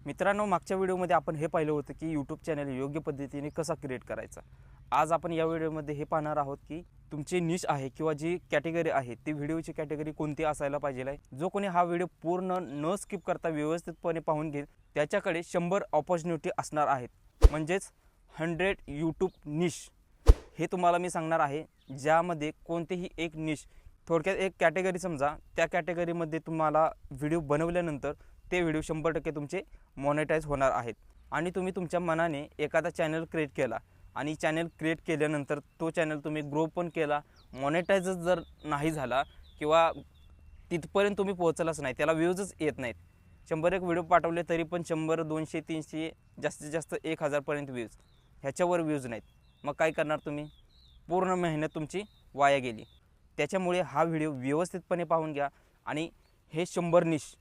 मित्रांनो, मागच्या व्हिडिओमध्ये आपण हे पाहिलं होतं की यूट्यूब चॅनल योग्य पद्धतीने कसा क्रिएट करायचा। आज आपण या व्हिडिओमध्ये हे पाहणार आहोत की तुमची निश आहे किंवा जी कॅटेगरी आहे ती व्हिडिओची कॅटेगरी कोणती असायला पाहिजे आहे। जो कोणी हा व्हिडिओ पूर्ण न स्किप करता व्यवस्थितपणे पाहून घेईल त्याच्याकडे 100 अपॉर्च्युनिटी असणार आहेत, म्हणजेच 100 यूट्यूब निश हे तुम्हाला मी सांगणार आहे, ज्यामध्ये कोणतेही एक निश थोडक्यात एक कॅटेगरी समजा, त्या कॅटेगरीमध्ये तुम्हाला व्हिडिओ बनवल्यानंतर ते व्हिडिओ 100% तुमचे मॉनेटाइज होणार आहेत। आणि तुम्ही तुमच्या मनाने एखादा चॅनल क्रिएट केला आणि चॅनल क्रिएट केल्यानंतर तो चॅनल तुम्ही ग्रो पण केला, मॉनेटाइजच जर नाही झाला किंवा तिथपर्यंत तुम्ही पोहोचलाच नाही, त्याला व्ह्यूजच येत नाहीत, 100 व्हिडिओ पाठवले तरी पण 100, 200, 300 जास्तीत जास्त 1000 पर्यंत व्ह्यूज, ह्याच्यावर व्ह्यूज नाहीत, मग काय करणार तुम्ही? पूर्ण मेहनत तुमची वाया गेली। त्याच्यामुळे हा व्हिडिओ व्यवस्थितपणे पाहून घ्या आणि हे 100 निश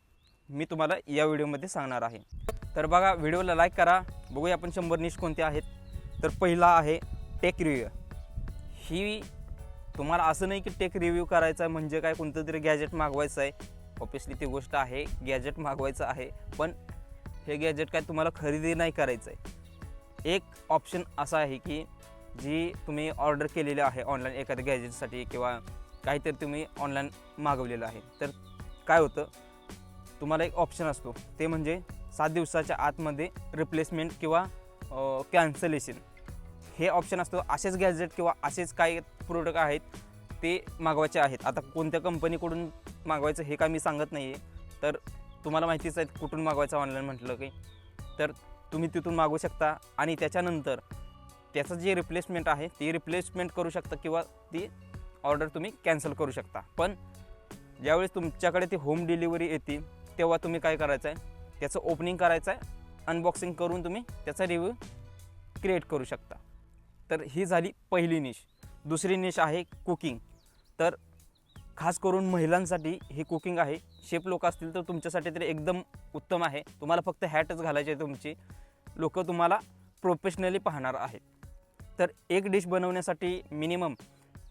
मी तुम्हाला या व्हिडिओमध्ये सांगणार आहे। तर बघा, व्हिडिओला लाईक करा, बघूया आपण 100 निश कोणते आहेत। तर पहिला आहे टेक रिव्ह्यू। ही तुम्हाला असं नाही की टेक रिव्ह्यू करायचा म्हणजे काय कोणतं तरी गॅजेट मागवायचं आहे, ऑब्वियसली ती गोष्ट आहे, गॅजेट मागवायचं आहे, पण हे गॅजेट काय तुम्हाला खरेदी नाही करायचं आहे। एक ऑप्शन असा आहे की जी तुम्ही ऑर्डर केलेली आहे ऑनलाईन एखाद्या गॅजेटसाठी किंवा काहीतरी तुम्ही ऑनलाईन मागवलेलं आहे, तर काय होतं, तुम्हाला एक ऑप्शन असतो, ते म्हणजे 7 दिवसाच्या आतमध्ये रिप्लेसमेंट किंवा कॅन्सलेशन हे ऑप्शन असतो। असेच गॅजेट किंवा असेच काही प्रोडक्ट आहेत ते मागवायचे आहेत। आता कोणत्या कंपनीकडून मागवायचं हे काय मी सांगत नाही आहे, तर तुम्हाला माहितीच आहे कुठून मागवायचं ऑनलाईन म्हटलं की, तर तुम्ही तिथून मागवू शकता आणि त्याच्यानंतर त्याचं जे रिप्लेसमेंट आहे ती रिप्लेसमेंट करू शकता किंवा ती ऑर्डर तुम्ही कॅन्सल करू शकता। पण ज्यावेळेस तुमच्याकडे ती होम डिलिव्हरी येते तेव्हा तुम्ही काय करायचं आहे, त्याचं ओपनिंग करायचं आहे, अनबॉक्सिंग करून तुम्ही त्याचा रिव्ह्यू क्रिएट करू शकता। तर ही झाली पहिली निश। दुसरी निश आहे कुकिंग। तर खास करून महिलांसाठी ही कुकिंग आहे। शेफ लोक असतील तर तुमच्यासाठी तरी एकदम उत्तम आहे, तुम्हाला फक्त हॅटच घालायची आहे तुमची, लोक तुम्हाला प्रोफेशनली पाहणार आहेत। तर एक डिश बनवण्यासाठी मिनिमम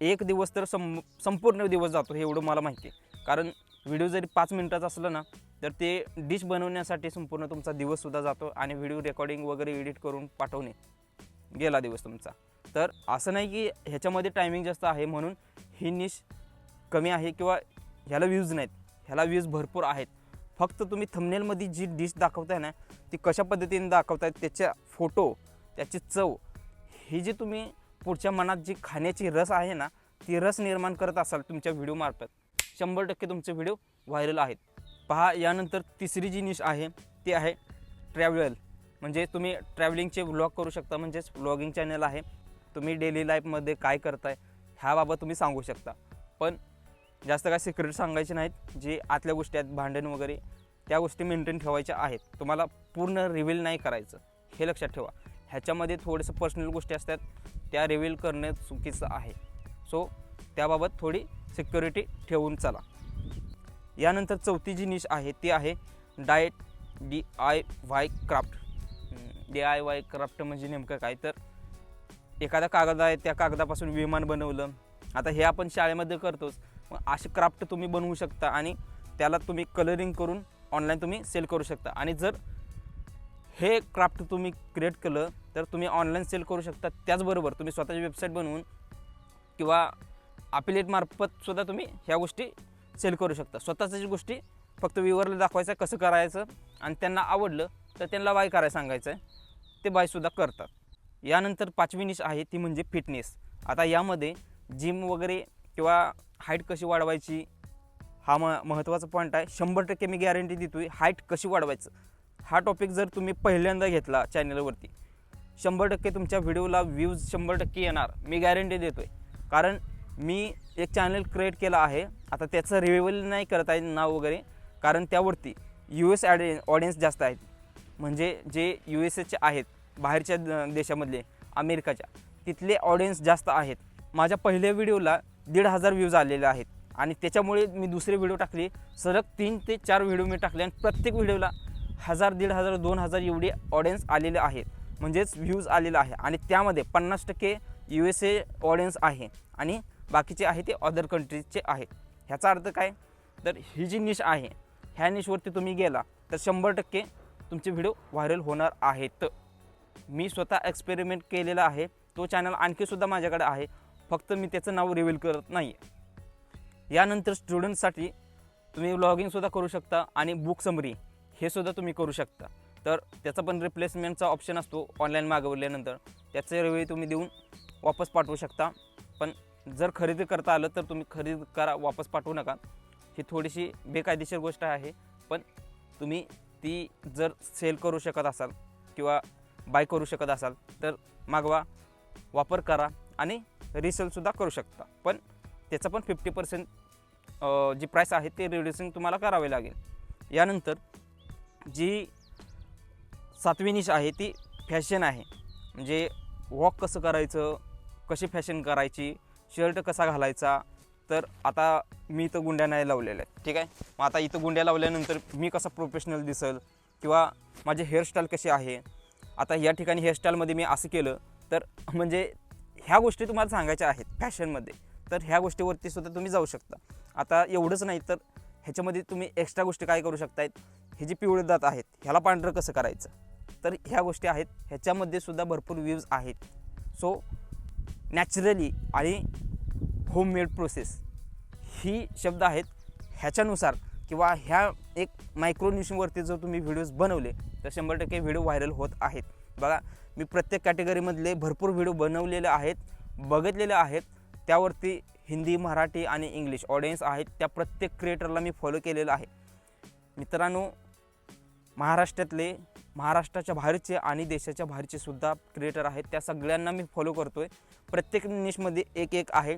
एक दिवस तर संपूर्ण दिवस जातो, हे एवढं मला माहिती आहे, कारण व्हिडिओ जरी 5 मिनिटाचा असलं ना तर ते डिश बनवण्यासाठी संपूर्ण तुमचा दिवससुद्धा जातो आणि व्हिडिओ रेकॉर्डिंग वगैरे एडिट करून पाठवणे गेला दिवस तुमचा। तर असं नाही की ह्याच्यामध्ये टायमिंग जास्त आहे म्हणून ही निश कमी आहे किंवा ह्याला व्ह्यूज नाहीत, ह्याला व्ह्यूज भरपूर आहेत। फक्त तुम्ही थंबनेलमध्ये जी डिश दाखवताय ना ती कशा पद्धतीने दाखवताय, त्याच्या फोटो, त्याची चव, ही जी तुम्ही पुढच्या मनात जी खाण्याची रस आहे ना ती रस निर्माण करत असाल तुमच्या व्हिडिओमार्फत, 100% तुमचे व्हिडिओ व्हायरल आहेत। पहा, यानंतर तिसरी जी निश आहे ती आहे ट्रॅव्हल, म्हणजे तुम्ही ट्रॅव्हलिंगचे व्लॉग करू शकता, म्हणजेच व्लॉगिंग चॅनल आहे। तुम्ही डेली लाईफमध्ये काय करताय ह्याबाबत तुम्ही सांगू शकता, पण जास्त काय सिक्रेट सांगायचे नाहीत, जे आतल्या गोष्टी आहेत भांडण वगैरे त्या गोष्टी मेंटेन ठेवायच्या आहेत, तुम्हाला पूर्ण रिव्हील नाही करायचं, हे लक्षात ठेवा। ह्याच्यामध्ये थोडेसं पर्सनल गोष्टी असतात त्या रिव्हील करणं चुकीचं आहे, सो त्याबाबत थोडी सिक्युरिटी ठेवून चला। यानंतर चौथी जी निश आहे ती आहे DIY क्राफ्ट। DIY क्राफ्ट म्हणजे नेमकं काय, तर एखादा कागद आहे त्या कागदापासून विमान बनवलं, आता हे आपण शाळेमध्ये करतोच, मग असे क्राफ्ट तुम्ही बनवू शकता आणि त्याला तुम्ही कलरिंग करून ऑनलाईन तुम्ही सेल करू शकता। आणि जर हे क्राफ्ट तुम्ही क्रिएट केलं तर तुम्ही ऑनलाईन सेल करू शकता, त्याचबरोबर तुम्ही स्वतःची वेबसाईट बनवून किंवा अफिलिएट मार्फत सुद्धा तुम्ही ह्या गोष्टी सेल करू शकता। स्वतःच्या गोष्टी फक्त व्ह्यूअरला दाखवायचं कसं करायचं आणि त्यांना आवडलं तर त्यांना बाय करायला सांगायचं आहे, ते बायसुद्धा करतात। यानंतर पाचवी निश आहे ती म्हणजे फिटनेस। आता यामध्ये जिम वगैरे किंवा हाईट कशी वाढवायची हा महत्त्वाचा पॉईंट आहे। 100% मी गॅरंटी देतो आहे, हाईट कशी वाढवायचं हा टॉपिक जर तुम्ही पहिल्यांदा घेतला चॅनलवरती 100% तुमच्या व्हिडिओला व्ह्यूज 100% येणार, मी गॅरंटी देतो आहे। कारण मी एक चॅनल क्रिएट केला आहे, आता त्याचं रिव्हिल नाही करत आहे नाव वगैरे, कारण त्यावरती US ऑडियन्स जास्त आहेत, म्हणजे जे USAचे आहेत, बाहेरच्या देशामधले, अमेरिकाच्या, तिथले ऑडियन्स जास्त आहेत। माझ्या पहिल्या व्हिडिओला 1,500 व्ह्यूज आलेले आहेत आणि त्याच्यामुळे मी दुसरे व्हिडिओ टाकले, सलग 3 ते 4 व्हिडिओ मी टाकले आणि प्रत्येक व्हिडिओला 1000, 1,500, 2,000 एवढे ऑडियन्स आलेले आहेत, म्हणजेच व्ह्यूज आलेले आहे। आणि त्यामध्ये 50% USA ऑडियन्स आहे आणि बाकीचे आहे ते अदर कंट्रीजचे आहेत। ह्याचा अर्थ काय, तर ही जी निश आहे ह्या निशवरती तुम्ही गेला तर 100% तुमचे व्हिडिओ व्हायरल होणार आहेत. मी स्वतः एक्सपेरिमेंट केलेला आहे. तो चॅनल आणखीसुद्धा माझ्याकडे आहे, फक्त मी त्याचं नाव रिव्हील करत नाही आहे. यानंतर स्टुडंटसाठी तुम्ही व्लॉगिंगसुद्धा करू शकता आणि बुक समरी हे सुद्धा तुम्ही करू शकता. तर त्याचा पण रिप्लेसमेंटचा ऑप्शन असतो ऑनलाईन मागवल्यानंतर, त्याचे रिव्ह्यू तुम्ही देऊन वापस पाठवू शकता. पण जर खरेदी करता आलं तर तुम्ही खरेदी करा, वापस पाठवू नका. ही थोडीशी बेकायदेशीर गोष्ट आहे, पण तुम्ही ती जर सेल करू शकत असाल किंवा बाय करू शकत असाल तर मागवा, वापर करा आणि रिसेलसुद्धा करू शकता. पण त्याचा पण 50% जी प्राईस आहे ते रिड्युसिंग तुम्हाला करावे लागेल. यानंतर जी 7वी निश आहे ती फॅशन आहे. म्हणजे वॉक कसं करायचं, कशी फॅशन करायची, शर्ट कसा घालायचा. तर आता मी इथं गुंड्या नाही लावलेल्या आहेत, ठीक आहे. मग आता इथं गुंड्या लावल्यानंतर मी कसा प्रोफेशनल दिसेल किंवा माझे हेअरस्टाईल कशी आहे. आता या ठिकाणी हेअरस्टाईलमध्ये मी असं केलं तर म्हणजे ह्या गोष्टी तुम्हाला सांगायच्या आहेत फॅशनमध्ये, तर ह्या गोष्टीवरती सुद्धा तुम्ही जाऊ शकता. आता एवढंच नाही तर ह्याच्यामध्ये तुम्ही एक्स्ट्रा गोष्टी काय करू शकतायत. हे जे पिवळे दात आहेत ह्याला पांढरं कसं करायचं, तर ह्या गोष्टी आहेत. ह्याच्यामध्ये सुद्धा भरपूर व्ह्यूज आहेत. सो नॅचरली आणि होममेड प्रोसेस ही शब्द आहेत. ह्याच्यानुसार किंवा ह्या एक मायक्रो निशवरती जर तुम्ही व्हिडिओज बनवले तर 100% व्हिडिओ व्हायरल होत आहेत. बघा, मी प्रत्येक कॅटेगरीमधले भरपूर व्हिडिओ बनवलेले आहेत, बघितलेले आहेत. त्यावरती हिंदी, मराठी आणि इंग्लिश ऑडियन्स आहेत. त्या प्रत्येक क्रिएटरला मी फॉलो केलेलं आहे. मित्रांनो, महाराष्ट्रातले, महाराष्ट्राच्या बाहेरचे आणि देशाच्या बाहेरचे सुद्धा क्रिएटर आहेत. त्या सगळ्यांना मी फॉलो करतो आहे. प्रत्येक निशमध्ये एक आहे.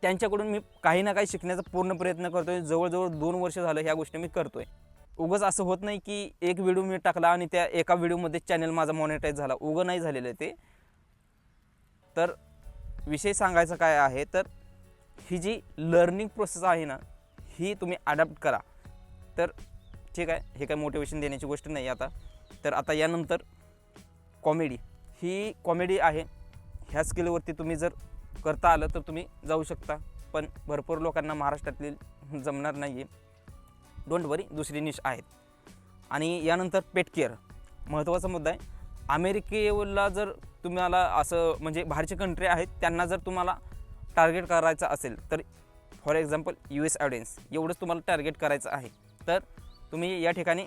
त्यांच्याकडून मी काही ना काही शिकण्याचा पूर्ण प्रयत्न करतो आहे. जवळजवळ 2 वर्ष झालं ह्या गोष्टी मी करतो आहे. उगाच असं होत नाही की एक व्हिडिओ मी टाकला आणि त्या एका व्हिडिओमध्ये चॅनल माझा मॉनिटाईज झाला. उगं नाही झालेलं आहे ते. तर विषय सांगायचं काय आहे, तर ही जी लर्निंग प्रोसेस आहे ना, ही तुम्ही अडॅप्ट करा तर ठीक आहे. हे काय मोटिवेशन देण्याची गोष्ट नाही आता. तर आता यानंतर कॉमेडी, ही कॉमेडी आहे. ह्या स्किलवरती तुम्ही जर करता आलं तर तुम्ही जाऊ शकता, पण भरपूर लोकांना महाराष्ट्रातली जमणार नाही आहे. डोंट वरी, दुसरी निश आहेत. आणि यानंतर पेट केअर, महत्त्वाचा मुद्दा आहे. अमेरिकेला जर तुम्हाला असं म्हणजे बाहेरचे कंट्री आहेत त्यांना जर तुम्हाला टार्गेट करायचं असेल तर फॉर एक्झाम्पल US ऑडियन्स एवढंच तुम्हाला टार्गेट करायचं आहे, तर तुम्ही या ठिकाणी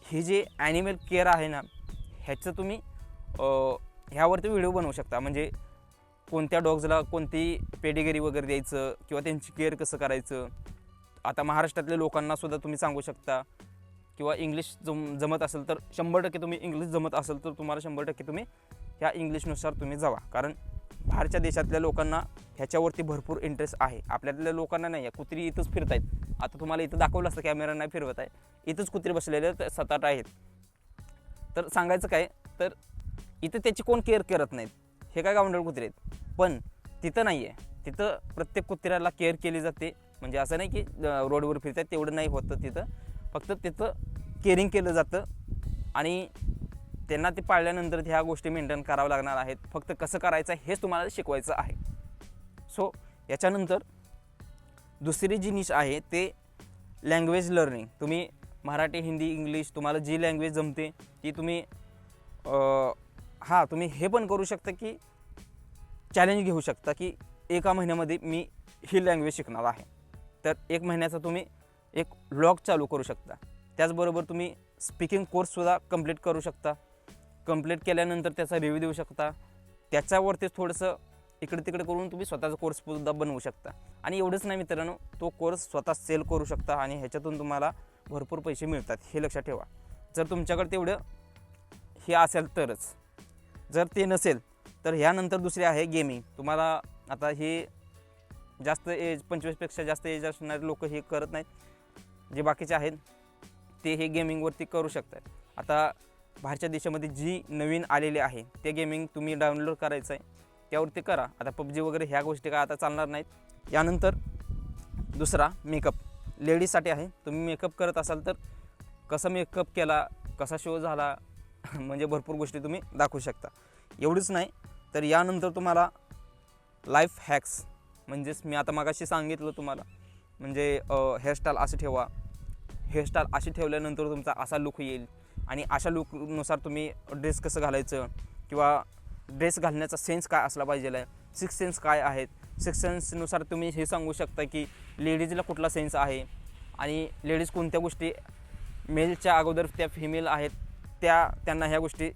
ही जे ॲनिमल केअर आहे ना, ह्याचं तुम्ही ह्यावरती व्हिडिओ बनवू शकता. म्हणजे कोणत्या डॉग्सला कोणती पेडिगिरी वगैरे द्यायचं किंवा त्यांची केअर कसं करायचं. आता महाराष्ट्रातल्या लोकांनासुद्धा तुम्ही सांगू शकता. किंवा इंग्लिश जमत असेल तर 100% तुम्ही इंग्लिश जमत असेल तर तुम्हाला 100% तुम्ही ह्या इंग्लिशनुसार तुम्ही जावा. कारण बाहेरच्या देशातल्या लोकांना ह्याच्यावरती भरपूर इंटरेस्ट आहे. आपल्यातल्या लोकांना नाही आहे. कुत्री इथंच फिरत आहेत. आता तुम्हाला इथं दाखवलं असतं, कॅमेरा नाही फिरवत आहे, इथंच कुत्री बसलेले 7-8 आहेत. तर सांगायचं काय, तर इथं त्याची कोण केअर करत नाहीत. हे काय गावंढळ कुत्रे आहेत. पण तिथं नाही आहे. तिथं प्रत्येक कुत्र्याला केअर केली जाते. म्हणजे असं नाही की रोडवर फिरत आहेत तेवढं नाही होतं तिथं. फक्त तिथं केअरिंग केलं जातं आणि त्यांना ते पाळल्यानंतर ह्या गोष्टी मेंटेन कराव्या लागणार आहेत. फक्त कसं करायचं हेच तुम्हाला शिकवायचं आहे. सो याच्यानंतर दुसरी जी निश आहे ते लँग्वेज लर्निंग. तुम्ही मराठी, हिंदी, इंग्लिश तुम्हाला जी लँग्वेज जमते ती तुम्ही तुम्ही हे पण करू शकता की चॅलेंज घेऊ शकता की एका महिन्यामध्ये मी ही लँग्वेज शिकणार आहे. तर 1 महिन्याचा तुम्ही एक व्लॉग चालू करू शकता. त्याचबरोबर तुम्ही स्पीकिंग कोर्ससुद्धा कंप्लीट करू शकता. कंप्लीट केल्यानंतर त्याचा रिव्ह्यू देऊ शकता. त्याच्यावरतीच थोडंसं इकडे तिकडे करून तुम्ही स्वतःचा कोर्ससुद्धा बनवू शकता. आणि एवढंच नाही मित्रांनो, तो कोर्स स्वतः सेल करू शकता आणि ह्याच्यातून तुम्हाला भरपूर पैसे मिळतात. हे लक्षात ठेवा. जर तुमच्याकडे तेवढं हे असेल तरच. जर ते नसेल तर ह्यानंतर दुसरे आहे गेमिंग. तुम्हाला आता हे जास्त एज 25पेक्षा जास्त एज असणारे लोक हे करत नाहीत. जे बाकीचे आहेत ते हे गेमिंगवरती करू शकतात. आता बाहेरच्या देशामध्ये जी नवीन आलेली आहे ते गेमिंग तुम्ही डाउनलोड करायचं आहे, त्यावरती करा. आता PUBG वगैरे ह्या गोष्टी काय आता चालणार नाहीत. यानंतर दुसरा मेकअप लेडीजसाठी आहे. तुम्ही मेकअप करत असाल तर कसा मेकअप केला, कसा शो झाला, म्हणजे भरपूर गोष्टी तुम्ही दाखवू शकता. एवढंच नाही तर यानंतर तुम्हाला लाईफ हॅक्स, म्हणजेच मी आता मागाशी सांगितलं तुम्हाला, म्हणजे हेअरस्टाईल अशी ठेवा. हेअरस्टाईल अशी ठेवल्यानंतर तुमचा असा लुक येईल आणि अशा लुकनुसार तुम्ही ड्रेस कसं घालायचं किंवा ड्रेस घालण्याचा सेन्स काय असला पाहिजे आहे, सिक्स सेन्स काय आहेत, सिक्स सेन्सनुसार तुम्ही हे सांगू शकता की लेडीजला कुठला सेन्स आहे आणि लेडीज कोणत्या गोष्टी मेलच्या अगोदर त्या फिमेल आहेत त्यांना ह्या गोष्टी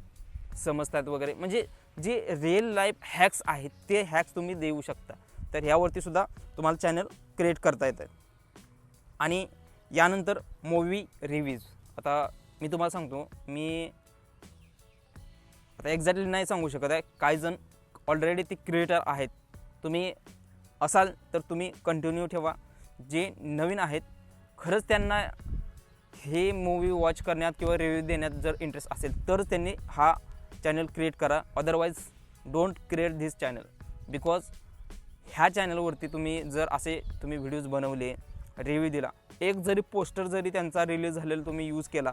समजतात वगैरे, म्हणजे जे रिअल लाईफ हॅक्स आहेत ते हॅक्स तुम्ही देऊ शकता. तर ह्यावरती सुद्धा तुम्हाला चॅनल क्रिएट करता येतं. आणि यानंतर मूवी रिव्ह्यूज. आता मी तुम्हाला सांगतो, मी आता एक्झॅक्टली नाही सांगू शकत आहे, काही जण ऑलरेडी ते क्रिएटर आहेत. तुम्ही असाल तर तुम्ही कंटिन्यू ठेवा. जे नवीन आहेत खरंच त्यांना हे मूवी वॉच करण्यात किंवा रिव्ह्यू देण्यात जर इंटरेस्ट असेल तर त्यांनी हा चॅनल क्रिएट करा. Otherwise don't create this channel, because ह्या चॅनलवरती तुम्ही जर असे तुम्ही व्हिडिओज बनवले, रिव्ह्यू दिला, एक जरी पोस्टर जरी त्यांचा रिलीज झालेला तुम्ही यूज केला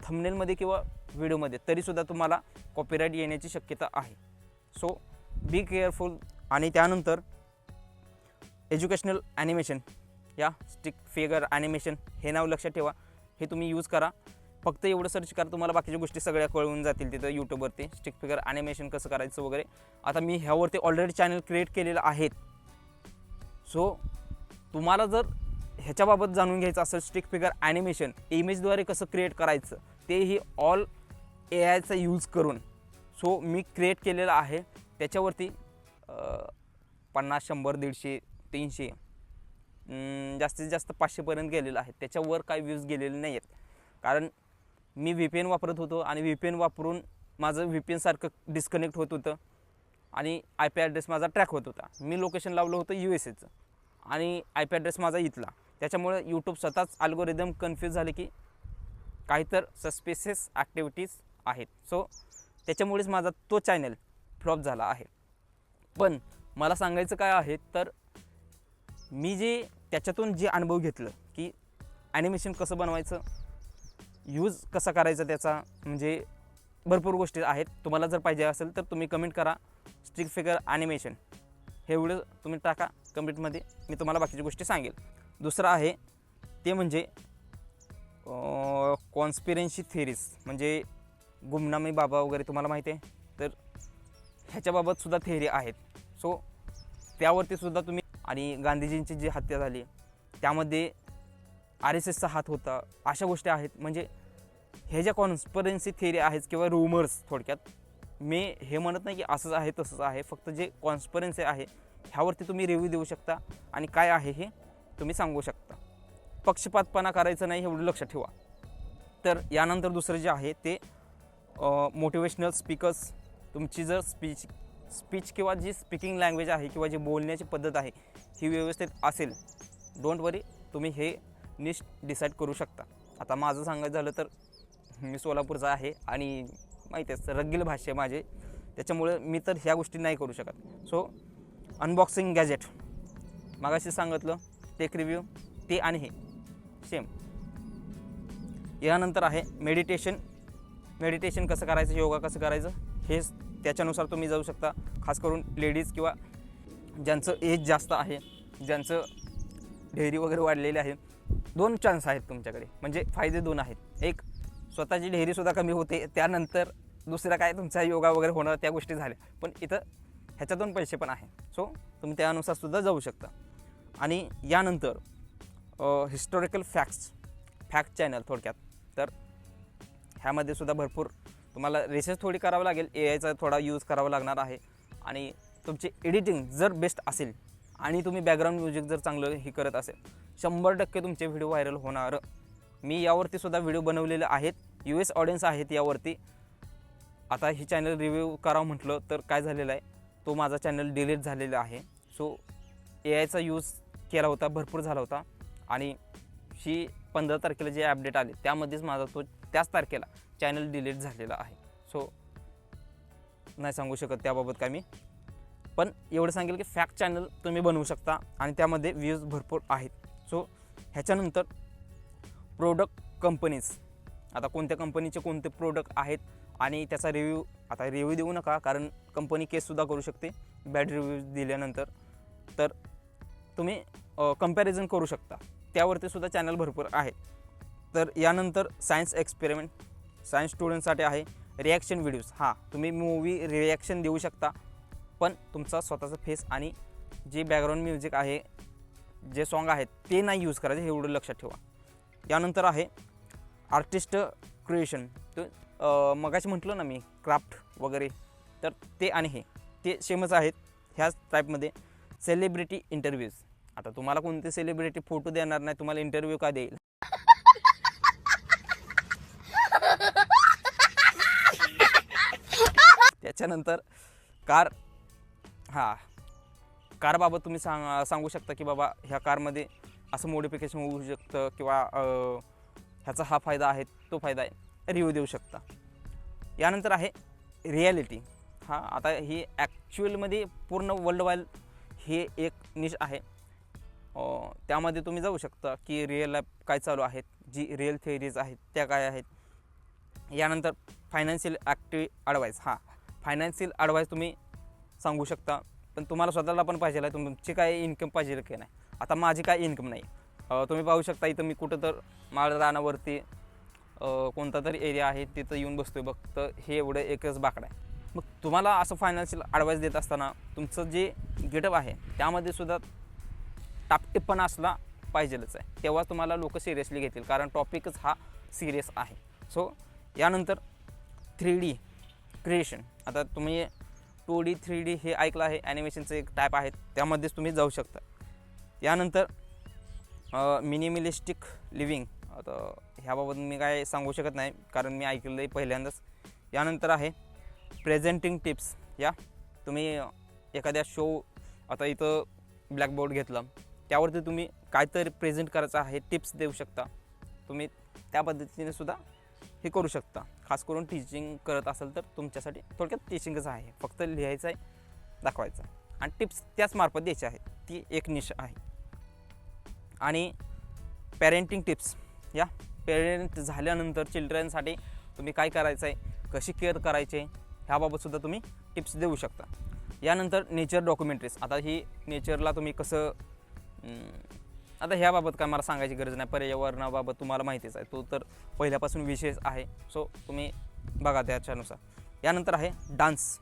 थंबनेलमध्ये किंवा व्हिडिओमध्ये, तरीसुद्धा तुम्हाला कॉपीराईट येण्याची शक्यता आहे. So be careful. आणि त्यानंतर एज्युकेशनल ॲनिमेशन या स्टिक फिगर ॲनिमेशन हे नाव लक्षात ठेवा, हे तुम्ही यूज करा. फक्त एवढं सर्च करा, तुम्हाला बाकीच्या गोष्टी सगळ्या कळून जातील तिथं यूट्यूबवरती, स्टिक फिगर ॲनिमेशन कसं करायचं वगैरे. आता मी ह्यावरती ऑलरेडी चॅनल क्रिएट केलेलं आहेत. सो तुम्हाला जर ह्याच्याबाबत जाणून घ्यायचं असेल, स्टिक फिगर ॲनिमेशन इमेजद्वारे कसं क्रिएट करायचं तेही ऑल AIचा यूज करून, सो मी क्रिएट केलेलं आहे. त्याच्यावरती 50, 100, 150, 300 जास्तीत जास्त 500पर्यंत गेलेलं आहे. त्याच्यावर काही व्ह्यूज गेलेले नाही आहेत, कारण मी VPN वापरत होतो आणि VPN वापरून माझं VPN सारखं डिस्कनेक्ट होत होतं आणि IP ॲड्रेस माझा ट्रॅक होत होता. मी लोकेशन लावलं होतं USAचं आणि IP ॲड्रेस माझा इथला. त्याच्यामुळे यूट्यूब स्वतःच अल्गोरिदम कन्फ्यूज झाले की काहीतर सस्पिशियस ॲक्टिव्हिटीज आहेत. सो त्याच्यामुळेच माझा तो चॅनल फ्लॉप झाला आहे. पण मला सांगायचं काय आहे, तर मी जे त्याच्यातून जे अनुभव घेतलं की ॲनिमेशन कसं बनवायचं, यूज कसा करायचा त्याचा, म्हणजे भरपूर गोष्टी आहेत. तुम्हाला जर पाहिजे असेल तर तुम्ही कमेंट करा, स्टिक फिगर ॲनिमेशन हे व्हिडिओ तुम्ही टाका कमेंटमध्ये, मी तुम्हाला बाकीच्या गोष्टी सांगेल. दुसरं आहे ते म्हणजे कॉन्स्पिरन्सी थिअरीज, म्हणजे गुमनामी बाबा वगैरे तुम्हाला माहिती आहे, तर ह्याच्याबाबतसुद्धा थिअरी आहेत. सो त्यावरतीसुद्धा तुम्ही, आणि गांधीजींची जी हत्या झाली त्यामध्ये RSSचा हात होता, अशा गोष्टी आहेत. म्हणजे हे ज्या कॉन्स्पिरन्सी थिअरी आहेत किंवा रूमर्स, थोडक्यात मी हे म्हणत नाही की असंच आहे तसंच आहे, फक्त जे कॉन्स्पिरन्सी आहे ह्यावरती तुम्ही रिव्ह्यू देऊ शकता आणि काय आहे हे तुम्ही सांगू शकता. पक्षपातपणा करायचं नाही, एवढं लक्षात ठेवा. तर यानंतर दुसरं जे आहे ते मोटिवेशनल स्पीकर्स. तुमची जर स्पीच किंवा जी स्पीकिंग लँग्वेज आहे किंवा जी बोलण्याची पद्धत आहे ही व्यवस्थित असेल, डोंट वरी, तुम्ही हे निश डिसाईड करू शकता. आता माझं सांगायचं झालं तर मी सोलापूरचा आहे आणि माहिती आहे रग्गील भाषा माझे, त्याच्यामुळे मी तर ह्या गोष्टी नाही करू शकत. सो अनबॉक्सिंग गॅजेट मागाशी सांगितलं, टेक रिव्ह्यू ते आणि हे सेम. यानंतर आहे मेडिटेशन कसं करायचं, योगा कसं करायचं, हे त्याच्यानुसार तुम्ही जाऊ शकता. खास करून लेडीज किंवा ज्यांचं एज जास्त आहे, ज्यांचं ढेरी वगैरे वाढलेले आहे, 2 चान्स आहेत तुमच्याकडे, म्हणजे फायदे 2 आहेत. एक, स्वतःची ढेरीसुद्धा कमी होते, त्यानंतर दुसरा काय तुमचा योगा वगैरे होणार, त्या गोष्टी झाल्या. पण इथं ह्याच्यातून पैसे पण आहे, सो तुम्ही त्यानुसारसुद्धा जाऊ शकता. आणि यानंतर हिस्टॉरिकल फॅक्ट चॅनल थोडक्यात. तर ह्यामध्ये सुद्धा भरपूर तुम्हाला रिसर्च थोडी करावं लागेल, AIचा थोडा यूज करावा लागणार आहे. आणि तुमची एडिटिंग जर बेस्ट असेल आणि तुम्ही बॅकग्राऊंड म्युझिक जर चांगलं हे करत असेल, 100% तुमचे व्हिडिओ व्हायरल होणार. मी यावरती सुद्धा व्हिडिओ बनवलेले आहेत, US ऑडियन्स आहेत यावरती. आता ही चॅनल रिव्ह्यू करावं म्हटलं तर काय झालेलं आहे, तो माझा चॅनल डिलीट झालेला आहे. सो AIचा यूज केला होता, भरपूर झाला होता. आणि 15 तारखेला जे अपडेट आले त्यामध्येच माझा तो त्याच तारखेला चॅनल डिलीट झालेला आहे. सो नाही सांगू शकत त्याबाबत काय मी, पण एवढं सांगेल की फॅक्ट चॅनल तुम्ही बनवू शकता आणि त्यामध्ये व्ह्यूज भरपूर आहेत. सो ह्याच्यानंतर प्रोडक्ट कंपनीज. आता कोणत्या कंपनीचे कोणते प्रोडक्ट आहेत आणि त्याचा रिव्ह्यू, आता रिव्ह्यू देऊ नका, कारण कंपनी केससुद्धा करू शकते बॅड रिव्ह्यूज दिल्यानंतर. तर तुम्ही कंपॅरिझन करू शकता, त्यावरती सुद्धा चॅनल भरपूर आहेत. तर यानंतर सायन्स एक्सपेरिमेंट, सायन्स स्टुडंटसाठी आहे रिॲक्शन व्हिडिओज. हां, तुम्ही मूवी रिॲक्शन देऊ शकता, पण तुमचा स्वतःचा फेस आणि जे बॅकग्राऊंड म्युझिक आहे, जे सॉन्ग आहेत ते नाही यूज करायचे, हे एवढं लक्षात ठेवा. यानंतर आहे आर्टिस्ट क्रिएशन. तर मगाशी म्हटलं ना मी क्राफ्ट वगैरे, तर ते आणि हे ते सेमच आहेत ह्याच टाईपमध्ये. Celebrity interviews. आता तुम्हाला कोणते सेलिब्रिटी फोटो देणार नाही, तुम्हाला इंटरव्ह्यू का देईल? त्याच्यानंतर कार. हां, कारबाबत तुम्ही सांगू शकता की बाबा ह्या कारमध्ये असं मॉडिफिकेशन होऊ शकतं किंवा ह्याचा हा फायदा आहे, तो फायदा आहे, रिव्ह्यू देऊ शकता. यानंतर आहे रिॲलिटी. हां, आता ही ॲक्च्युअलमध्ये पूर्ण वर्ल्ड वाईड हे एक निश आहे. त्यामध्ये तुम्ही जाऊ शकता की रिअल लाईफ काय चालू आहेत, जी रिअल थिअरीज आहेत त्या काय आहेत. यानंतर फायनान्शियल ॲडवाईस. हां, फायनान्शियल ॲडवाईस तुम्ही सांगू शकता, पण तुम्हाला स्वतःला पण पाहिजे आहे तुमची काय इन्कम पाहिजे की नाही. आता माझी काय इन्कम नाही. तुम्ही पाहू शकता इथं मी कुठं तर माळ रानावरती कोणता तरी एरिया आहे तिथं येऊन बसतो आहे बघ, तर हे एवढं एकच बाकडं आहे. मग तुम्हाला असं फायनान्शियल ॲडवाईस देत असताना तुमचं जे गेटअप आहे त्यामध्ये सुद्धा टापटिप्पणा असला पाहिजेलच आहे, तेव्हा तुम्हाला लोक सिरियसली घेतील, कारण टॉपिकच हा सिरियस आहे. सो यानंतर 3D क्रिएशन. आता तुम्ही 2D 3D हे ऐकलं आहे, ॲनिमेशनचं एक टाईप आहे, त्यामध्येच तुम्ही जाऊ शकता. यानंतर मिनिमलिस्टिक लिव्हिंग. आता ह्याबाबत मी काय सांगू शकत नाही, कारण मी ऐकलं आहे पहिल्यांदाच. यानंतर आहे प्रेझेंटिंग टिप्स. या तुम्ही एखाद्या शो, आता इथं ब्लॅकबोर्ड घेतला, त्यावरती तुम्ही काहीतरी प्रेझेंट करायचं आहे, टिप्स देऊ शकता. तुम्ही त्या पद्धतीने सुद्धा हे करू शकता. खास करून टीचिंग करत असेल तर तुमच्यासाठी थोडक्यात टीचिंगच आहे, फक्त लिहायचं आहे, दाखवायचं आणि टिप्स त्याच मार्फत द्यायची आहेत. ती एक निश आहे. आणि पॅरेंटिंग टिप्स. या पेरेंट झाल्यानंतर चिल्ड्रनसाठी तुम्ही काय करायचं आहे, कशी केअर करायचे, ह्याबाबतसुद्धा तुम्ही टिप्स देऊ शकता. यानंतर नेचर डॉक्युमेंटरीज. आता ही नेचरला तुम्ही कसं, आता ह्याबाबत काय मला सांगायची गरज नाही, पर्यावरणाबाबत तुम्हाला माहितीच आहे, तो तर पहिल्यापासून विशेष आहे. सो तुम्ही बघा त्याच्यानुसार. यानंतर आहे डान्स,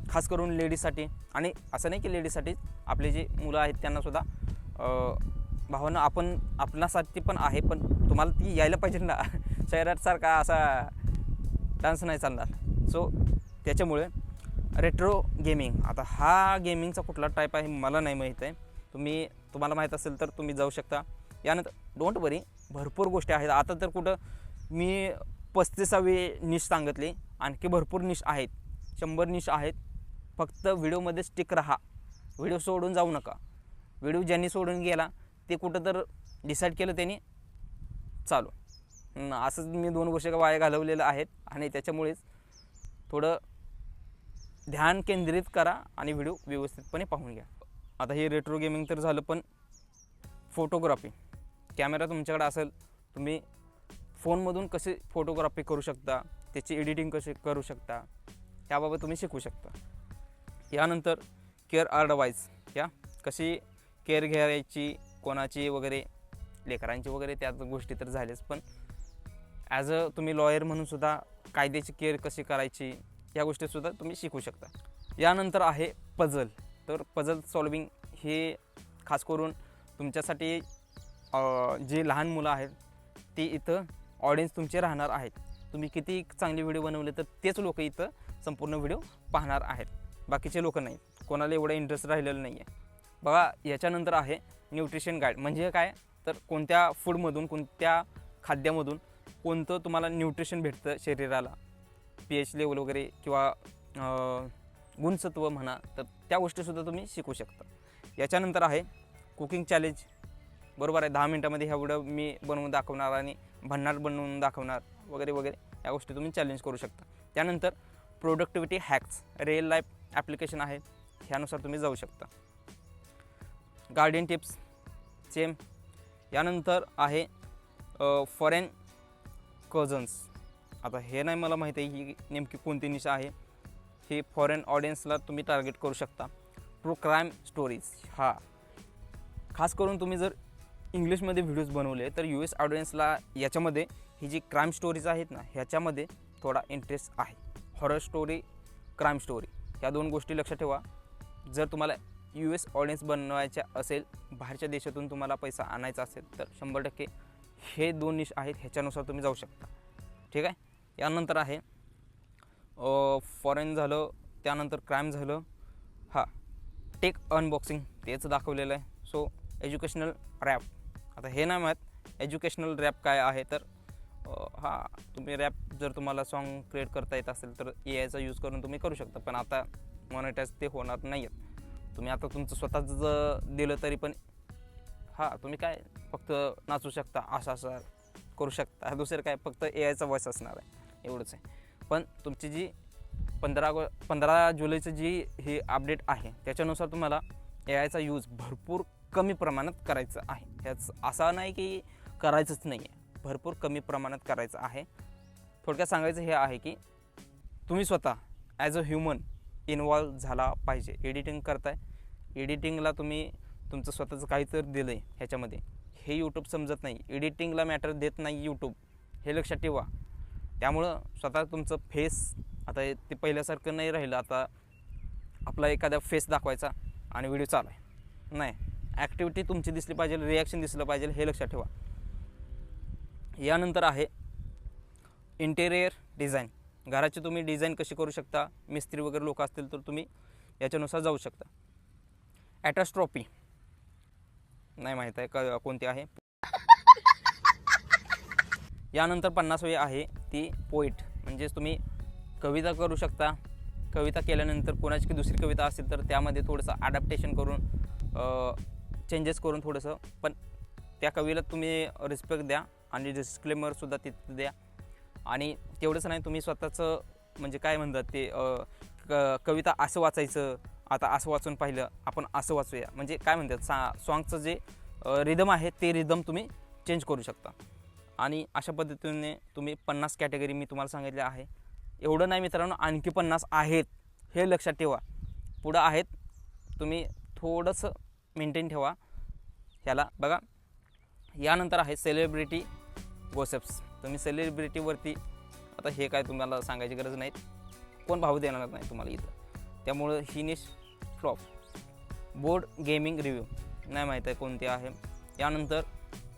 खास करून लेडीजसाठी. आणि असं नाही की लेडीजसाठी, आपले जे मुलं आहेत त्यांनासुद्धा भावना आपणासाठी पण आहे, पण तुम्हाला ती यायला पाहिजे ना. शहरासारखा असा डान्स नाही चालणार. सो त्याच्यामुळे रेट्रो गेमिंग. आता हा गेमिंगचा कुठला टाईप आहे मला नाही माहीत आहे, तुम्हाला माहीत असेल तर तुम्ही जाऊ शकता. यानंतर डोंट वरी, भरपूर गोष्टी आहेत. आता तर कुठं मी 35वी निश सांगितली, आणखी भरपूर निश आहेत, 100 निश आहेत. फक्त व्हिडिओमध्ये स्टिक राहा, व्हिडिओ सोडून जाऊ नका. व्हिडिओ ज्यांनी सोडून गेला ते कुठं तर डिसाईड केलं त्यांनी चालू. असंच मी 2 वर्ष वाया घालवलेलं आहेत, आणि त्याच्यामुळेच थोडं ध्यान केंद्रित करा आणि व्हिडिओ व्यवस्थितपणे पाहून घ्या. आता हे रेट्रो गेमिंग तर झालं, पण फोटोग्राफी. कॅमेरा तुमच्याकडे असेल, तुम्ही फोनमधून कसे फोटोग्राफी करू शकता, त्याची एडिटिंग कशी करू शकता, याबाबत तुम्ही शिकू शकता. यानंतर केअर ॲडवाईस. या कशी केअर घ्यायची, कोणाची वगैरे, लेकरांची वगैरे, त्या गोष्टी तर झाल्याच, पण ॲज अ तुम्ही लॉयर म्हणून सुद्धा कायद्याची केअर कशी करायची, या गोष्टीसुद्धा तुम्ही शिकू शकता. यानंतर आहे पझल. तर पझल सॉल्विंग हे खास करून तुमच्यासाठी जे लहान मुलं आहेत ते इथं ऑडियन्स तुमचे राहणार आहेत. तुम्ही किती चांगले व्हिडिओ बनवले तर तेच लोक इथं संपूर्ण व्हिडिओ पाहणार आहेत, बाकीचे लोक नाही. कोणाला एवढा इंटरेस्ट राहिलेला नाही आहे. बघा, याच्यानंतर आहे न्यूट्रिशन गाईड. म्हणजे काय तर कोणत्या फूडमधून, कोणत्या खाद्यामधून कोणतं तुम्हाला न्यूट्रिशन भेटतं शरीराला, pH लेवल वगैरे, किंवा गुणसत्व म्हणा, तर त्या गोष्टीसुद्धा तुम्ही शिकू शकता. याच्यानंतर आहे कुकिंग चॅलेंज. बरोबर आहे, 10 मिनटामध्ये ह्या व्हिडिओ मी बनवून दाखवणार आणि भन्नाट बनवून दाखवणार वगैरे वगैरे, या गोष्टी तुम्ही चॅलेंज करू शकता. त्यानंतर productivity hacks, real life application आहे, ह्यानुसार तुम्ही जाऊ शकता. Garden tips same. यानंतर आहे फॉरेन कझन्स. आता हे नाही मला माहिती आहे ही नेमकी कोणती निशा आहे. हे फॉरेन ऑडियन्सला तुम्ही टार्गेट करू शकता. True crime stories. हा खास करून तुम्ही जर इंग्लिशमध्ये व्हिडिओज बनवले तर US ऑडियन्सला याच्यामध्ये ही जी क्राईम स्टोरीज आहेत ना, ह्याच्यामध्ये थोडा इंटरेस्ट आहे. हॉरर स्टोरी, क्राईम स्टोरी ह्या 2 गोष्टी लक्षात ठेवा. जर तुम्हाला US ऑडियन्स बनवायच्या असेल, बाहेरच्या देशातून तुम्हाला पैसा आणायचा असेल, तर 100% हे 2 निश आहेत, ह्याच्यानुसार तुम्ही जाऊ शकता. ठीक आहे. यानंतर आहे फॉरेन झालं, त्यानंतर क्राईम झालं. हां, टेक अनबॉक्सिंग तेच दाखवलेलं आहे. सो एज्युकेशनल रॅप, आता हे नाही माहीत एज्युकेशनल रॅप काय आहे. तर हां, तुम्ही रॅप जर तुम्हाला सॉन्ग क्रिएट करता येत असेल तर AIचा यूज करून तुम्ही करू शकता, पण आता मॉनिटाईज ते होणार नाही आहेत. तुम्ही आता तुमचं स्वतःचं दिलं तरी पण हां, तुम्ही काय फक्त नाचू शकता, असं करू शकता. दुसरं काय, फक्त AIचा व्हॉइस असणार आहे, एवढंच आहे. पण तुमची जी 15 जुलैचं जी हे अपडेट आहे त्याच्यानुसार तुम्हाला AIचा यूज भरपूर कमी प्रमाणात करायचं आहे. ह्याच असा नाही की करायचंच नाही आहे, भरपूर कमी प्रमाणात करायचं आहे. थोडक्यात सांगायचं हे आहे की तुम्ही स्वतः ॲज अ ह्युमन इन्वॉल्व झाला पाहिजे. एडिटिंग करताय, एडिटिंगला तुम्ही तुमचं स्वतःचं काहीतरी दिलं आहे ह्याच्यामध्ये, हे यूट्यूब समजत नाही. एडिटिंगला मॅटर देत नाही यूट्यूब, हे लक्षात ठेवा. त्यामुळं स्वतः तुमचं फेस आता ते पहिल्यासारखं नाही राहिलं. आता आपला एखादा फेस दाखवायचा आणि व्हिडिओ चालू आहे नाही, ॲक्टिव्हिटी तुमची दिसली पाहिजे, रिॲक्शन दिसलं पाहिजे, हे लक्षात ठेवा. यानंतर आहे इंटेरियर डिझाईन. घराची तुम्ही डिझाईन कशी करू शकता, मिस्त्री वगैरे लोक असतील तर तुम्ही याच्यानुसार जाऊ शकता. ॲटॉस्ट्रॉपी नाही माहीत आहे का कोणती आहे. यानंतर 50वी आहे ती पोईट, म्हणजेच तुम्ही कविता करू शकता. कविता केल्यानंतर कोणाची दुसरी कविता असेल तर त्यामध्ये थोडंसं ॲडॅप्टेशन करून चेंजेस करून थोडंसं, पण त्या कवीला तुम्ही रिस्पेक्ट द्या आणि डिस्क्लेमरसुद्धा तिथं द्या. आणि तेवढंच नाही, तुम्ही स्वतःचं म्हणजे काय म्हणतात ते कविता असं वाचायचं, आता असं वाचून पाहिलं आपण असं वाचूया, म्हणजे काय म्हणतात सॉन्गचं जे रिदम आहे ते रिदम तुम्ही चेंज करू शकता. आणि अशा पद्धतीने तुम्ही 50 कॅटेगरी मी तुम्हाला सांगितले आहे. एवढं नाही मित्रांनो, आणखी 50 आहेत, हे लक्षात ठेवा. पुढं आहेत, तुम्ही थोडंसं मेंटेन ठेवा ह्याला. बघा, यानंतर आहे सेलिब्रिटी गॉसिप्स. तुम्ही सेलिब्रिटीवरती, आता हे काय तुम्हाला सांगायची गरज नाही, कोण भाव देणार नाही तुम्हाला इथं, त्यामुळं ही निश फ्लॉप. बोर्ड गेमिंग रिव्ह्यू नाही माहीत आहे कोणती आहे. यानंतर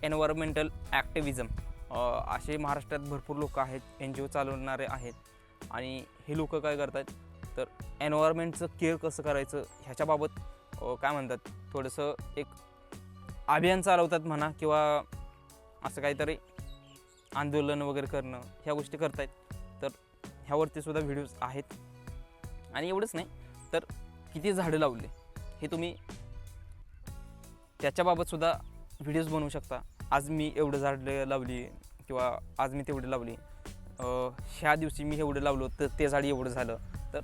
एन्व्हायरमेंटल ॲक्टिव्हिजम. असे महाराष्ट्रात भरपूर लोक आहेत, NGO चालवणारे आहेत, आणि हे लोक काय करतात तर एन्व्हायरमेंटचं केअर कसं करायचं ह्याच्याबाबत काय म्हणतात थोडंसं एक अभियान चालवतात म्हणा, किंवा असं काहीतरी आंदोलन वगैरे करणं, ह्या गोष्टी करतायत. तर ह्यावरती सुद्धा व्हिडिओज आहेत. आणि एवढंच नाही तर किती झाडं लावले हे तुम्ही त्याच्याबाबतसुद्धा व्हिडिओज बनवू शकता. आज मी एवढं झाडं लावली, किंवा आज मी तेवढे लावली, ह्या दिवशी मी एवढं लावलं तर ते झाड एवढं झालं. तर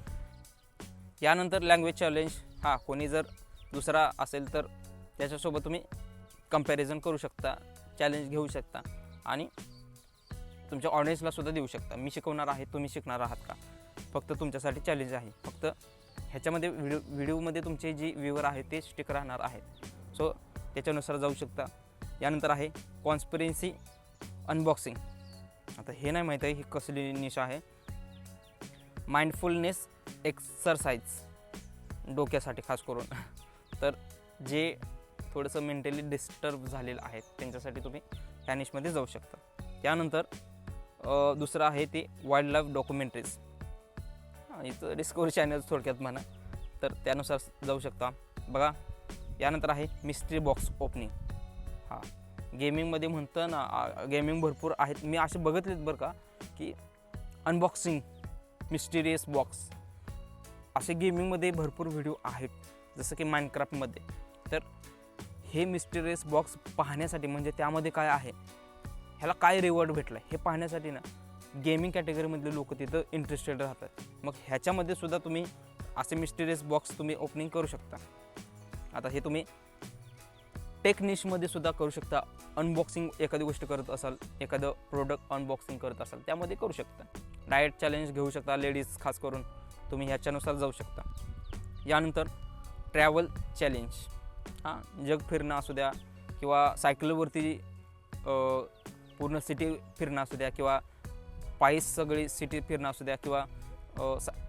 यानंतर लँग्वेज चॅलेंज. हां, कोणी जर दुसरा असेल तर त्याच्यासोबत तुम्ही कंपॅरिझन करू शकता, चॅलेंज घेऊ शकता, आणि तुमच्या ऑडियन्सला सुद्धा देऊ शकता. मी शिकवणार आहे, तुम्ही शिकणार आहात का, फक्त तुमच्यासाठी चॅलेंज आहे. फक्त ह्याच्यामध्ये व्हिडिओमध्ये तुमचे जी व्ह्यूवर आहे ते स्टिक राहणार आहेत. सो त्याच्यानुसार जाऊ शकता. यानंतर आहे कॉन्स्पिरन्सी अनबॉक्सिंग. आता हे नाही माहीत आहे ही कसली निश आहे. माइंडफुलनेस एक्सरसाइज डोक्यासाठी खास करून. तर जे थोडंसं मेंटली डिस्टर्ब झालेलं आहेत त्यांच्यासाठी तुम्ही ह्या निशमध्ये जाऊ शकता. त्यानंतर दुसरं आहे ते वाईल्ड लाईफ डॉक्युमेंटरीज. इथं डिस्कवरी चॅनल थोडक्यात म्हणा, तर त्यानुसार जाऊ शकता. बघा, यानंतर आहे मिस्ट्री बॉक्स ओपनिंग. हां, गेमिंगमध्ये म्हणतं ना, गेमिंग भरपूर आहेत, मी असे बघितलेत बरं का, की अनबॉक्सिंग मिस्टिरियस बॉक्स असे गेमिंगमध्ये भरपूर व्हिडिओ आहेत, जसं की माइनक्राफ्टमध्ये. तर हे मिस्टिरियस बॉक्स पाहण्यासाठी, म्हणजे त्यामध्ये काय आहे, ह्याला काय रिवॉर्ड भेटला हे पाहण्यासाठी ना गेमिंग कॅटेगरीमधले लोक तिथं इंटरेस्टेड राहतात. मग ह्याच्यामध्ये सुद्धा तुम्ही असे मिस्टिरियस बॉक्स तुम्ही ओपनिंग करू शकता. आता हे तुम्ही टेक निशमध्ये सुद्धा करू शकता. अनबॉक्सिंग एखादी गोष्ट करत असाल, एखादं प्रोडक्ट अनबॉक्सिंग करत असाल, त्यामध्ये करू शकता. डाएट चॅलेंज घेऊ शकता, लेडीज खास करून तुम्ही ह्याच्यानुसार जाऊ शकता. यानंतर ट्रॅव्हल चॅलेंज. हां, जग फिरणं असू द्या, किंवा सायकलवरती पूर्ण सिटी फिरणं असू द्या किंवा पायीच सगळी सिटी फिरणं असू द्या किंवा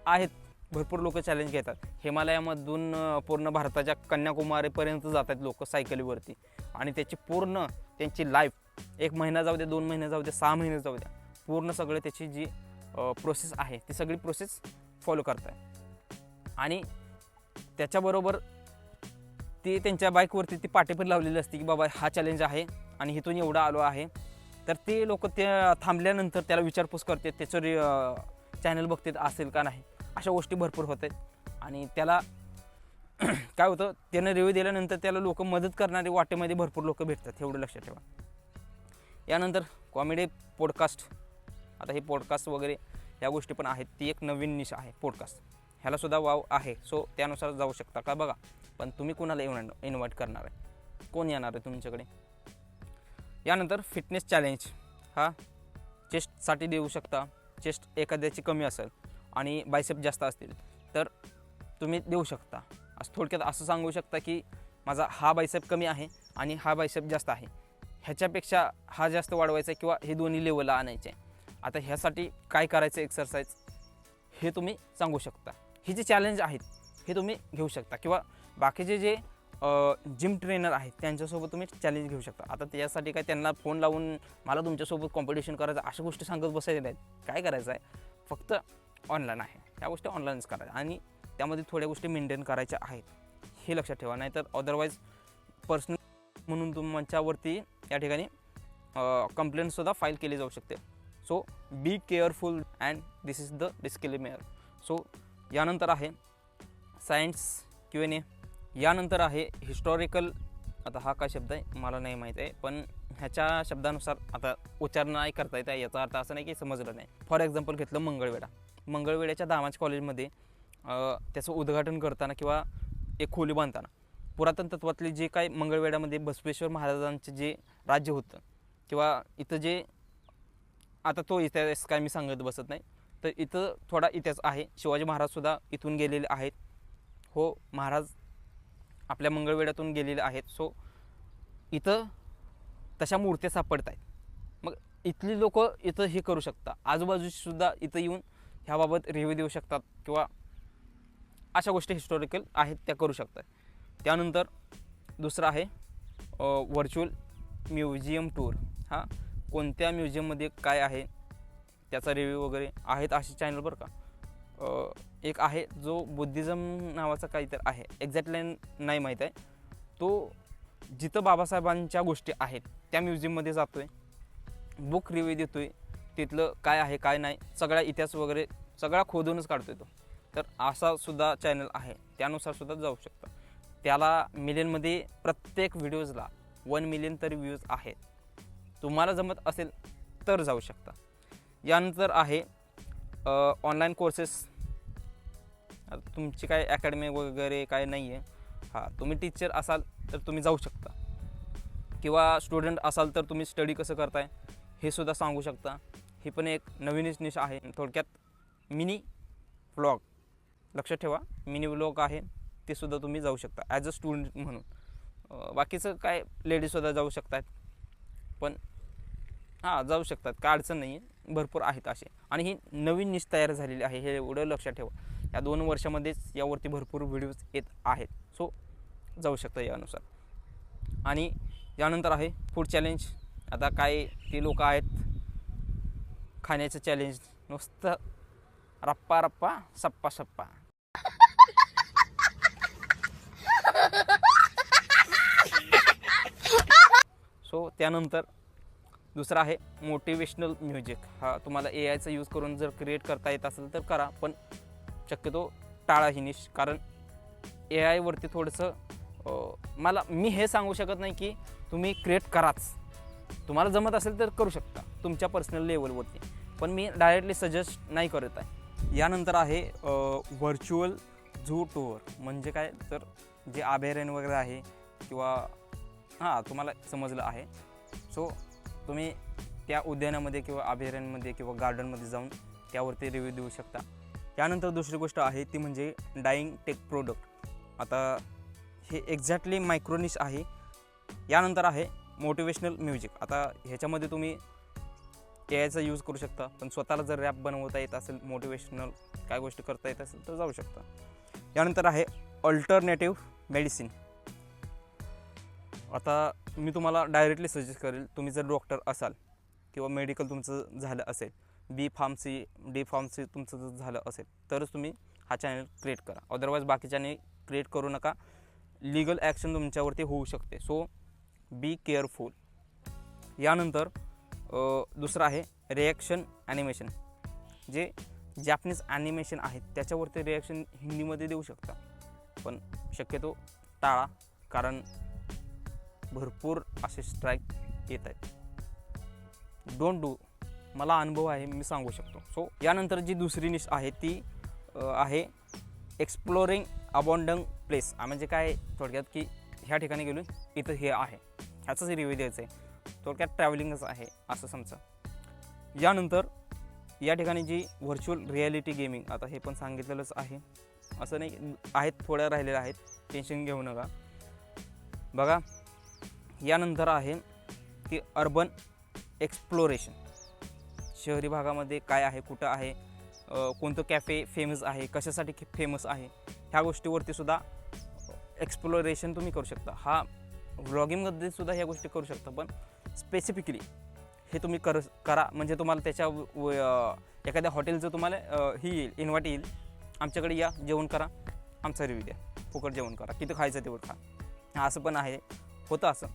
आहेत भरपूर लोक चॅलेंज घेतात. हिमालयामधून पूर्ण भारताच्या कन्याकुमारीपर्यंत जातात लोक सायकलीवरती आणि त्याची पूर्ण त्यांची लाईफ 1 महिना जाऊ द्या, 2 महिने जाऊ द्या, 6 महिने जाऊ द्या, पूर्ण सगळं त्याची जी प्रोसेस आहे ती सगळी प्रोसेस फॉलो करताय. आणि त्याच्याबरोबर ती त्यांच्या बाईकवरती ती पाटी पण लावलेली असते की बाबा हा चॅलेंज आहे आणि इथून एवढा आलो आहे. तर ते लोक ते थांबल्यानंतर त्याला विचारपूस करतात, त्याचं चॅनल बघतात असेल का नाही, अशा गोष्टी भरपूर होत आहेत. आणि त्याला काय होतं, त्यानं रिव्ह्यू दिल्यानंतर त्याला लोक मदत करणारे वाटेमध्ये भरपूर लोक भेटतात, एवढं लक्षात ठेवा. यानंतर कॉमेडी पॉडकास्ट. आता हे पॉडकास्ट वगैरे ह्या गोष्टी पण आहेत. ती एक नवीन निश आहे पॉडकास्ट, ह्यालासुद्धा वाव आहे. सो त्यानुसार जाऊ शकता का बघा. पण तुम्ही कोणाला इन्व्हाइट करणार आहे, कोण येणार आहे तुमच्याकडे. यानंतर फिटनेस चॅलेंज. हा चेस्टसाठी देऊ शकता. चेस्ट एखाद्याची कमी असेल आणि बायसेप जास्त असतील तर तुम्ही देऊ शकता. असं थोडक्यात असं सांगू शकता की माझा हा बायसेप कमी आहे आणि हा बायसेप जास्त आहे, ह्याच्यापेक्षा हा जास्त वाढवायचा आहे किंवा हे दोन्ही लेवलला आणायचे आहे. आता ह्यासाठी काय करायचं एक्सरसाइज हे तुम्ही सांगू शकता. हे जे चॅलेंज आहेत हे तुम्ही घेऊ शकता किंवा बाकीचे जे जिम ट्रेनर आहेत त्यांच्यासोबत तुम्ही चॅलेंज घेऊ शकता. आता त्यासाठी काय त्यांना फोन लावून मला तुमच्यासोबत कॉम्पिटिशन करायचं अशा गोष्टी सांगत बसायच्या नाहीत. काय करायचं आहे, फक्त ऑनलाईन आहे, त्या गोष्टी ऑनलाईनच करायच्या आणि त्यामध्ये थोड्या गोष्टी मेंटेन करायच्या आहेत, हे लक्षात ठेवा. नाहीतर अदरवाईज पर्सनल म्हणून तुमच्यावरती या ठिकाणी कंप्लेंटसुद्धा फाईल केली जाऊ शकते. So be careful and this is the disclaimer. So यानंतर आहे सायन्स Q&A. यानंतर आहे हिस्टॉरिकल. आता हा काय शब्द आहे मला नाही माहीत आहे, पण ह्याच्या शब्दानुसार आता उच्चारण नाही करता येत आहे, याचा अर्थ असं नाही की समजलं नाही. फॉर एक्झाम्पल घेतलं मंगळवेढा. मंगळवेढ्याच्या दामाज कॉलेजमध्ये त्याचं उद्घाटन करताना किंवा एक खोली बांधताना पुरातन तत्वातले जे काय मंगळवेढ्यामध्ये बसवेश्वर महाराजांचे जे राज्य होतं किंवा इथं जे आता तो इतिहास काय मी सांगत बसत नाही, तर इथं थोडा इतिहास आहे. शिवाजी महाराजसुद्धा इथून गेलेले आहेत. हो, महाराज आपल्या मंगळवेढ्यातून गेलेले आहेत. सो इथं तशा मूर्त्या सापडत आहेत. मग इथली लोक इथं हे करू शकतात, आजूबाजूसुद्धा इथं येऊन ह्याबाबत रिव्ह्यू देऊ शकतात किंवा अशा गोष्टी हिस्टॉरिकल आहेत त्या करू शकतात. त्यानंतर दुसरं आहे व्हर्च्युअल म्युझियम टूर. हा कोणत्या म्युझियममध्ये काय आहे त्याचा रिव्ह्यू वगैरे आहेत असे चॅनल बरं का. एक आहे जो बुद्धिझम नावाचा काहीतरी आहे, एक्झॅक्टली नाही माहीत आहे. तो जिथं बाबासाहेबांच्या गोष्टी आहेत त्या म्युझियममध्ये जातो आहे, बुक रिव्ह्यू देतो आहे, तिथलं काय आहे काय नाही सगळा इतिहास वगैरे सगळा खोदूनच काढतो आहे तो. तर असा सुद्धा चॅनल आहे, त्यानुसारसुद्धा जाऊ शकता. त्याला मिलियनमध्ये प्रत्येक व्हिडिओजला 1 मिलियन तरी व्ह्यूज आहेत. तुम्हाला जमत असेल तर जाऊ शकता. यानंतर आहे ऑनलाईन कोर्सेस. तुमची काय अकॅडमी वगैरे काय नाही आहे, हां तुम्ही टीचर असाल तर तुम्ही जाऊ शकता किंवा स्टुडंट असाल तर तुम्ही स्टडी कसं करताय हे सुद्धा सांगू शकता. ही पण एक नवीनच निश आहे. थोडक्यात मिनी व्लॉग, लक्षात ठेवा मिनी व्लॉग आहे, ते सुद्धा तुम्ही जाऊ शकता ॲज अ स्टुडंट म्हणून. बाकीचं काय लेडीजसुद्धा जाऊ शकतात, पण हां जाऊ शकतात, काय अडचण नाही आहे, भरपूर आहेत असे. आणि ही नवीन निश तयार झालेली आहे, हे एवढं लक्षात ठेवा. या 2 वर्षामध्येच यावरती भरपूर व्हिडिओज येत आहेत. सो जाऊ शकता यानुसार. आणि यानंतर आहे फूड चॅलेंज. आता काय ती लोक आहेत खाण्याचं चॅलेंज, नुसतं रप्पा रप्पा सप्पा सप्पा. सो त्यानंतर दुसरा आहे मोटिवेशनल म्युझिक. हा तुम्हाला AIचा यूज करून जर क्रिएट करता येत असेल तर करा, पण शक्यतो टाळा ही निश. कारण AIवरती थोडंसं मी हे सांगू शकत नाही की तुम्ही क्रिएट कराच, तुम्हाला जमत असेल तर करू शकता तुमच्या पर्सनल लेवलवरती, पण मी डायरेक्टली सजेस्ट नाही करत आहे. यानंतर आहे व्हर्च्युअल झू टूर. म्हणजे काय तर जे अभयारण्य वगैरे आहे किंवा हां तुम्हाला समजलं आहे. सो तुम्ही त्या उद्यानामध्ये किंवा अभयारण्यामध्ये किंवा गार्डनमध्ये जाऊन त्यावरती रिव्ह्यू देऊ शकता. त्यानंतर दुसरी गोष्ट आहे ती म्हणजे डाईंग टेक प्रोडक्ट. आता हे एक्झॅक्टली मायक्रोनिश आहे. यानंतर आहे मोटिवेशनल म्युझिक. आता ह्याच्यामध्ये तुम्ही AIचा यूज करू शकता, पण स्वतःला जर रॅप बनवता येत असेल, मोटिवेशनल काय गोष्टी करता येत असेल तर जाऊ शकता. यानंतर आहे अल्टरनेटिव्ह मेडिसिन. आता मी तुम्हाला डायरेक्टली सजेस्ट करेल, तुम्ही जर डॉक्टर असाल किंवा मेडिकल तुमचं झालं असेल, B फार्मसी D फार्मसी तुमचं जर झालं असेल तरच तुम्ही हा चॅनल क्रिएट करा. अदरवाईज बाकीच्याने क्रिएट करू नका, लीगल ॲक्शन तुमच्यावरती होऊ शकते. So be careful. यानंतर दुसरं आहे रिॲक्शन ॲनिमेशन. जे जॅपनीज ॲनिमेशन आहेत त्याच्यावरती रिॲक्शन हिंदीमध्ये देऊ शकता, पण शक्यतो टाळा, कारण भरपूर असे स्ट्राईक येत आहेत. Don't do. मला अनुभव आहे, मी सांगू शकतो. सो यानंतर जी दुसरी निश आहे ती आहे एक्सप्लोरिंग अबॉन्डंग प्लेस. म्हणजे काय थोडक्यात की ह्या ठिकाणी गेलो, इथं हे आहे, ह्याचंच रिव्ह्यू द्यायचं आहे. थोडक्यात ट्रॅव्हलिंगच आहे असं समजा. यानंतर या ठिकाणी जी व्हर्च्युअल रिॲलिटी गेमिंग, आता हे पण सांगितलेलंच आहे, असं नाही आहेत, थोड्या राहिलेल्या आहेत, टेन्शन घेऊ नका. बघा यानंतर आहे की अर्बन एक्सप्लोरेशन. शहरी भागामध्ये काय आहे, कुठं आहे, कोणतं कॅफे फेमस आहे, कशासाठी फेमस आहे, ह्या गोष्टीवरती सुद्धा एक्सप्लोरेशन तुम्ही करू शकता. हा व्लॉगिंगमध्ये सुद्धा ह्या गोष्टी करू शकता, पण स्पेसिफिकली हे तुम्ही करा. म्हणजे तुम्हाला त्याच्या एखाद्या हॉटेलचं तुम्हाला ही येईल, इन्व्हाइट येईल, आमच्याकडे या, जेवण करा, आमचा रिव्ह्यू द्या, फुकट जेवण करा, किती खायचं तेवढं खा. असं पण आहे, होतं असं.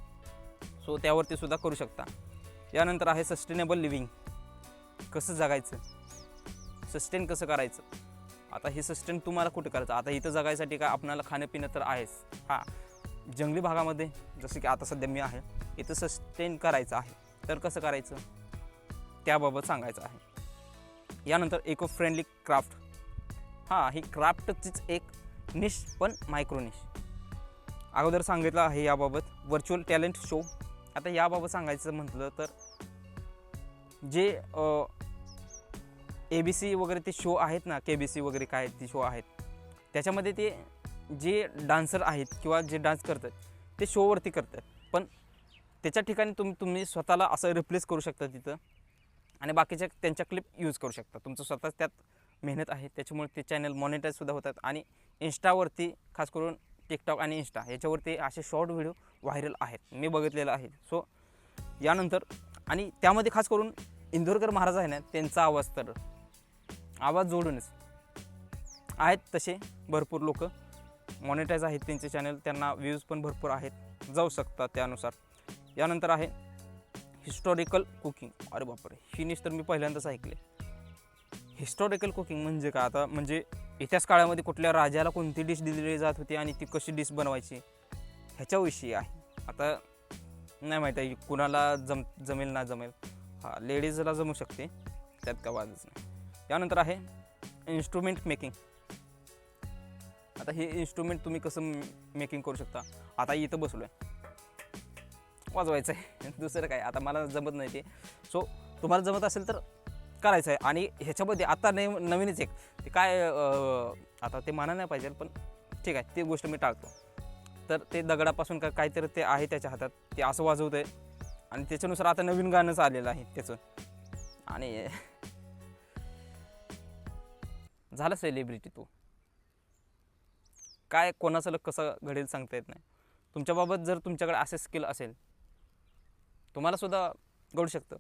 सो त्यावरती सुद्धा करू शकता. यानंतर आहे सस्टेनेबल लिव्हिंग. कसं जगायचं, सस्टेन कसं करायचं. आता हे सस्टेन तुम्हाला कुठं करायचं. आता इथं जगायसाठी काय आपल्याला खाणंपिणं तर आहेच. हां, जंगली भागामध्ये जसं की आता सध्या मी आहे, इथं सस्टेन करायचं आहे, तर कसं करायचं त्याबाबत सांगायचं आहे. यानंतर इको फ्रेंडली क्राफ्ट. हां, ही क्राफ्टचीच एक निश, पण मायक्रो निश अगोदर सांगितलं आहे याबाबत. Virtual talent show. आता याबाबत सांगायचं म्हटलं तर जे ABC वगैरे ते शो आहेत ना, KBC वगैरे काय ते शो आहेत, त्याच्यामध्ये ते जे डान्सर आहेत किंवा जे डान्स करतात ते शोवरती करतात, पण त्याच्या ठिकाणी तुम्ही स्वतःला असं रिप्लेस करू शकता तिथं, आणि बाकीच्या त्यांच्या क्लिप यूज करू शकता. तुमचं स्वतःच त्यात मेहनत आहे, त्याच्यामुळे ते चॅनल मॉनिटाईजसुद्धा होतात. आणि इंस्टावरती खास करून टिकटॉक आणि इंस्टा याच्यावरती असे शॉर्ट व्हिडिओ व्हायरल आहेत, मी बघितलेलं आहे. सो यानंतर आणि त्यामध्ये खास करून इंदोरकर महाराज आहे ना, त्यांचा आवाज, तर आवाज जोडूनच आहेत तसे भरपूर लोक मॉनिटाईज आहेत त्यांचे चॅनल, त्यांना व्ह्यूज पण भरपूर आहेत, जाऊ शकतात त्यानुसार. यानंतर आहे हिस्टॉरिकल कुकिंग. अरे बापरे, ही निश तर मी पहिल्यांदाच ऐकले. हिस्टॉरिकल कुकिंग म्हणजे काय. आता म्हणजे इतिहास काळामध्ये कुठल्या राजाला कोणती डिश दिली जात होती आणि ती कशी डिश बनवायची ह्याच्याविषयी आहे. आता नाही माहीत आहे कुणाला जमेल ना जमेल. हा, लेडीजला जमू शकते, त्यात का वादच नाही. यानंतर आहे इन्स्ट्रुमेंट मेकिंग. आता हे इन्स्ट्रुमेंट तुम्ही कसं मेकिंग करू शकता. आता इथं बसलो आहे, वाजवायचं आहे, दुसरं काय. आता मला जमत नाही ते. सो तुम्हाला जमत असेल तर करायचं आहे. आणि ह्याच्यामध्ये आता नवीनच एक ते काय, आता ते माना नाही पाहिजे, पण ठीक आहे, ती गोष्ट मी टाळतो. तर ते दगडापासून काहीतरी ते आहे त्याच्या हातात, ते असं वाजवतं आहे, आणि त्याच्यानुसार आता नवीन गाणंच आलेलं आहे त्याचं, आणि झालं सेलिब्रिटी. तो काय कोणाचं लग कसं घडेल सांगता येत नाही. तुमच्याबाबत जर तुमच्याकडे असे स्किल असेल, तुम्हालासुद्धा घडू शकतं.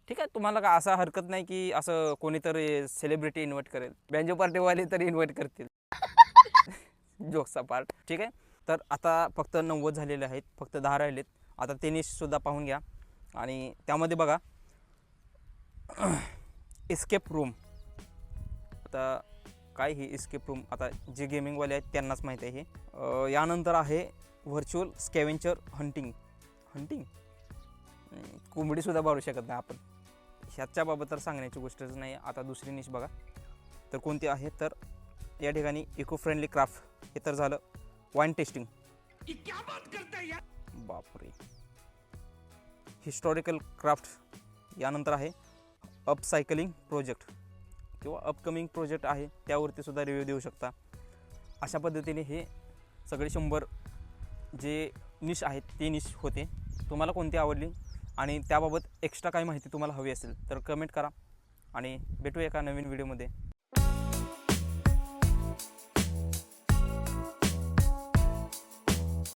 ठीक आहे, तुम्हाला का असं हरकत नाही की असं कोणीतरी सेलिब्रिटी इन्व्हाइट करेल, बँजो पार्टीवाले तरी इन्व्हाइट करतील. जोक्सचा पार्ट. ठीक आहे, तर आता फक्त 90 झालेले आहेत, फक्त 10 राहिलेत. आता तेनीसुद्धा पाहून घ्या. आणि त्यामध्ये बघा एस्केप रूम. आता काय ही एस्केप रूम, आता जे गेमिंगवाले आहेत त्यांनाच माहीत आहे हे. यानंतर आहे व्हर्च्युअल स्कॅव्हेंजर हंटिंग. कोंबडीसुद्धा मारू शकत नाही आपण, ह्याच्याबाबत तर सांगण्याची गोष्टच नाही. आता दुसरी निश बघा तर कोणती आहे, तर या ठिकाणी इको फ्रेंडली क्राफ्ट. हे तर झालं वाईन टेस्टिंग. बापरे. Historical craft. यानंतर आहे अपसायकलिंग प्रोजेक्ट किंवा अपकमिंग प्रोजेक्ट आहे, त्यावरती सुद्धा रिव्ह्यू देऊ शकता. अशा पद्धतीने हे सगळे 100 जे निश आहेत ते निश होते. तुम्हाला कोणती आवडली आणि त्याबाबत एक्स्ट्रा काही माहिती तुम्हाला हवी असेल तर कमेंट करा आणि भेटू एका नवीन व्हिडिओमध्ये.